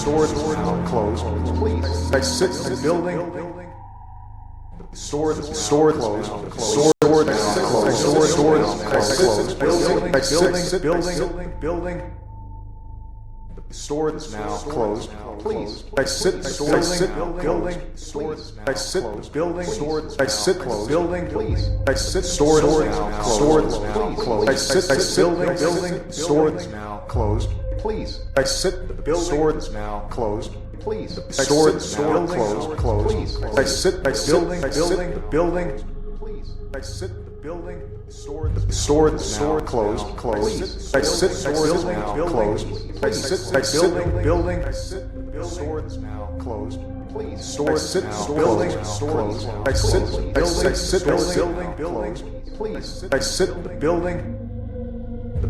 Store is now closed. Please exit the building. Store is closed. Store is closed. Store is closed. Exit building. Store is now closed. Please exit building. Exit building. Exit building. Please exit store is now closed. Exit building. Store is now closed. Please exit the building. Store is now closed. Please store is now closed. Exit building. Please exit the building. Store is now closed. Exit building. Closed. Exit building. Store is now closed. Please store building. Closed. Exit building. Please exit the building.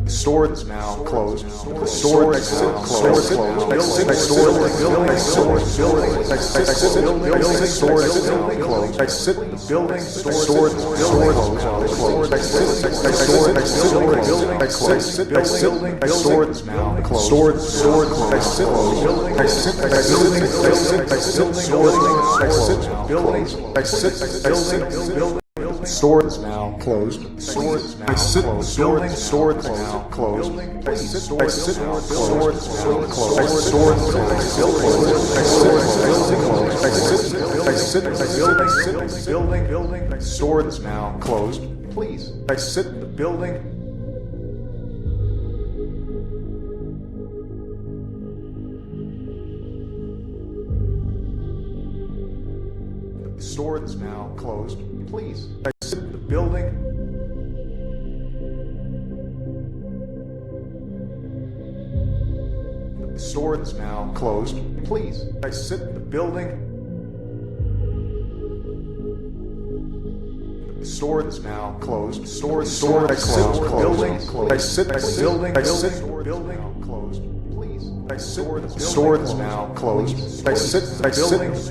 Store is now closed. Store is closed. Exit building. Exit building. Store closed. Exit building. Store is now closed. Exit building. Exit building. Exit building. Store is now closed. Exit building. Store is now closed. Exit closed. Exit building. Store is now closed. Please exit the building. Store is now closed. Please exit the building. The store is now closed. Please exit the building. The store is now closed. Store exit building. Exit building. Exit building closed. Exit store is now closed. Exit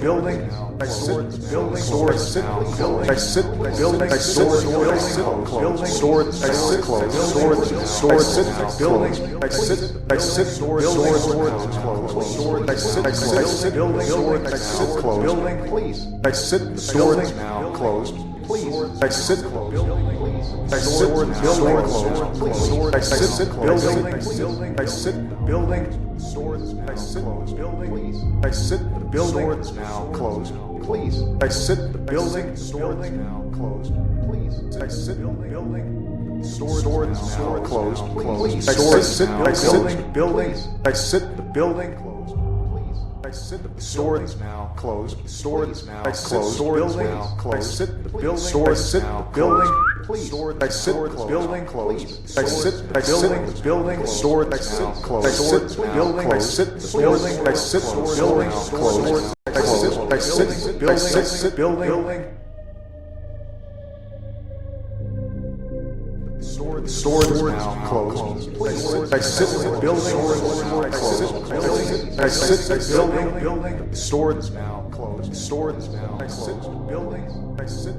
building. Exit building. Store exit building. Exit building. Exit building. Store exit closed. Store exit building. Exit store closed. Store exit building. Exit closed. Please exit store now closed. Please exit building. Exit building closed. Exit building. Exit building. Store is now closed. Please exit the building. Store is now closed. Please exit the building. Store is now closed. Please exit building. Store is now closed. Please exit building. Exit the building. Closed. Please exit the store is now closed. Store is now closed. Building closed. Exit the building. Store exit the building. Please exit building closed. Exit building. Store exit closed. Exit building. Exit building. Exit building closed. Exit building. The store is now closed. Exit building. Exit building. The store is now closed. The store is now exit building. Exit.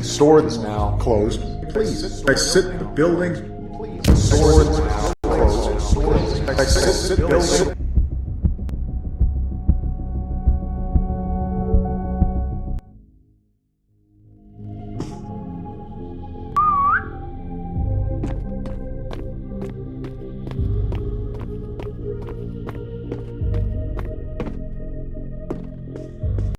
Store is now closed. Please exit the building. Store is now closed. Exit the building.